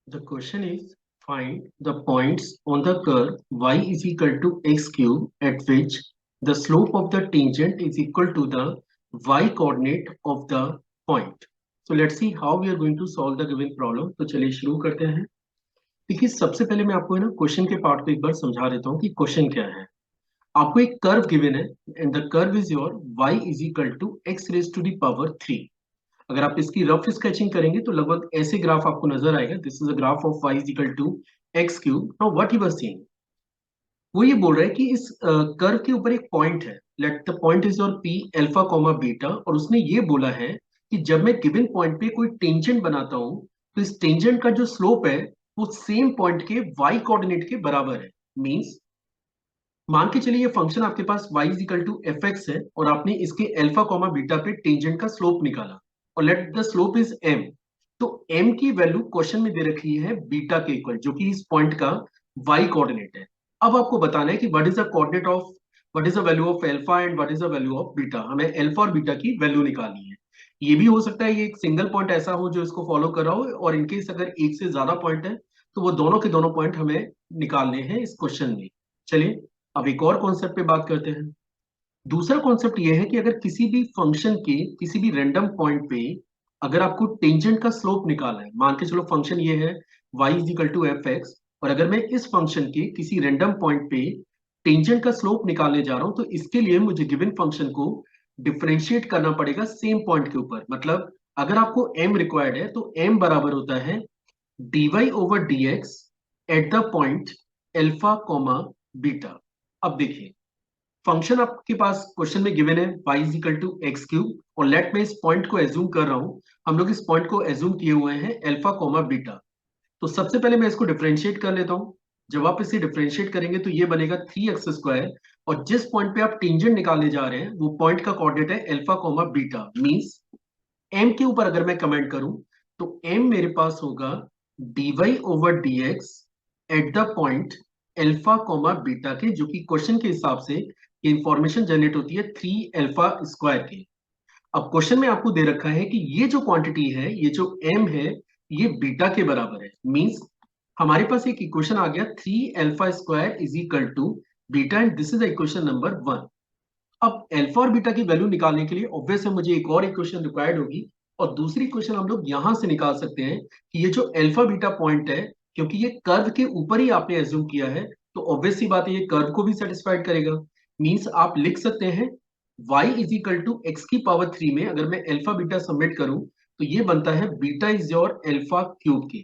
The question is, find the points on the curve y is equal to x cube at which the slope of the tangent is equal to the y coordinate of the point. So let's see how we are going to solve the given problem. तो चलिए शुरू करते हैं। देखिए सबसे पहले मैं आपको है ना क्वेश्चन के पार्ट को एक बार समझा देता हूँ कि क्वेश्चन क्या है। आपको एक कर्व गिवन है and the curve is your y is equal to x raise to the power 3। अगर आप इसकी रफ स्केचिंग करेंगे तो लगभग ऐसे ग्राफ आपको नजर आएगा। This is a graph of y is equal to x cube. Now what he was saying, वो ये बोल रहा है कि इस कर्व के ऊपर एक पॉइंट है। Let the point is your p alpha comma beta, और उसने ये बोला है कि जब मैं गिवन पॉइंट पे कोई टेंजेंट बनाता हूं तो इस टेंजेंट का जो स्लोप है वो सेम पॉइंट के y कोऑर्डिनेट के बराबर है। मींस मान के चलिए ये फंक्शन आपके पास y is equal to f x है और आपने इसके अल्फा कॉमा बीटा पे टेंजेंट का स्लोप निकाला और let the slope is m। तो m की वैल्यू क्वेश्चन में दे रखी है बीटा के इक्वल, जो कि इस पॉइंट का y कोऑर्डिनेट है। अब आपको बताना है कि what is the coordinate of, what is the value of alpha and what is the value of beta. हमें अल्फा और बीटा की वैल्यू निकालनी है। ये भी हो सकता है ये एक सिंगल पॉइंट ऐसा हो जो इसको फॉलो कर रहा हो, और इनकेस अगर एक से ज्यादा पॉइंट है तो वो दोनों के दोनों पॉइंट हमें निकालने हैं इस क्वेश्चन में। चलिए अब एक और कॉन्सेप्ट पे बात करते हैं। दूसरा कॉन्सेप्ट ये है कि अगर किसी भी फंक्शन के किसी भी रैंडम पॉइंट पे अगर आपको टेंजेंट का स्लोप निकालना है, मान के चलो फंक्शन ये है y is equal to f x, और अगर मैं इस फंक्शन के किसी रैंडम पॉइंट पे टेंजेंट का स्लोप निकालने जा रहा हूं तो इसके लिए मुझे गिवन फंक्शन को डिफरेंशिएट करना पड़ेगा सेम पॉइंट के ऊपर। मतलब अगर आपको m रिक्वायर्ड है तो m बराबर होता है dy over dx at the point alpha comma beta. अब देखिए फंक्शन आपके पास क्वेश्चन में गिवन है y is equal to x cube, और लेट मैं इस पॉइंट को एज्यूम कर रहा हूं। हम लोग इस पॉइंट को एज्यूम किए हुए हैं अल्फा कॉमा बीटा। तो सबसे पहले मैं इसको डिफरेंशिएट कर लेता हूं। जब आप इसे डिफरेंशिएट करेंगे तो ये बनेगा 3x², और जिस पॉइंट पे आप टेंजेंट निकालने जा रहे हैं वो पॉइंट का कोऑर्डिनेट है alpha comma beta. Means m के ऊपर अगर मैं कमेंट करूं तो m मेरे पास होगा dy over dx at the point alpha comma beta के, जो कि क्वेश्चन के हिसाब से ये इंफॉर्मेशन जनरेट होती है 3 अल्फा स्क्वायर के। अब क्वेश्चन में आपको दे रखा है कि ये जो क्वांटिटी है, ये जो m है, ये बीटा के बराबर है। मींस हमारे पास एक इक्वेशन आ गया 3 alpha square is equal to beta, and this is equation number 1। अब अल्फा और बीटा की वैल्यू निकालने के लिए ऑब्वियस है मुझे एक और इक्वेशन रिक्वायर्ड होगी, और दूसरी इक्वेशन हम लोग यहां से निकाल सकते हैं कि ये जो अल्फा बीटा पॉइंट है, क्योंकि ये कर्व के ऊपर ही आपने एज्यूम किया है तो ऑब्वियस सी बात है ये कर्व को भी सेटिस्फाइड करेगा। मींस आप लिख सकते हैं y is equal to x की पावर 3 में अगर मैं अल्फा बीटा सबमिट करूं तो ये बनता है beta is your alpha cube के।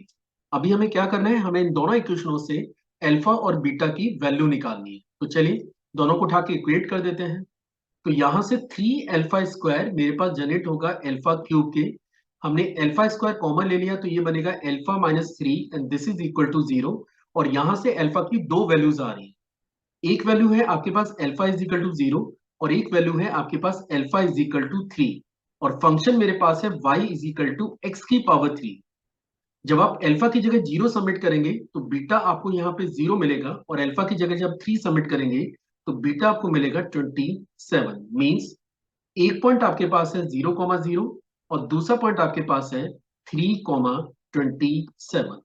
अभी हमें क्या करना है, हमें इन दोनों इक्वेशनों से अल्फा और बीटा की वैल्यू निकालनी है। तो चलिए दोनों को उठा के इक्वेट कर देते हैं। तो यहां से 3 अल्फा स्क्वायर मेरे पास जनरेट होगा अल्फा क्यूब के। हमने अल्फा स्क्वायर कॉमन ले लिया तो ये बनेगा alpha minus 3 and this is equal to 0। और यहां से अल्फा की दो वैल्यूज आ रही है। एक वैल्यू है आपके पास अल्फा इज इक्वल टू 0, और एक वैल्यू है आपके पास अल्फा इज इक्वल टू 3। और फंक्शन मेरे पास है y is equal to x की पावर 3। जब आप अल्फा की जगह 0 सबमिट करेंगे तो बीटा आपको यहाँ पे 0 मिलेगा, और अल्फा की जगह जब 3 सबमिट करेंगे तो बीटा आपको मिलेगा 27। मींस एक पॉइंट आपके पास है 0,0 और दूसरा पॉइंट आपके पास है 3,27।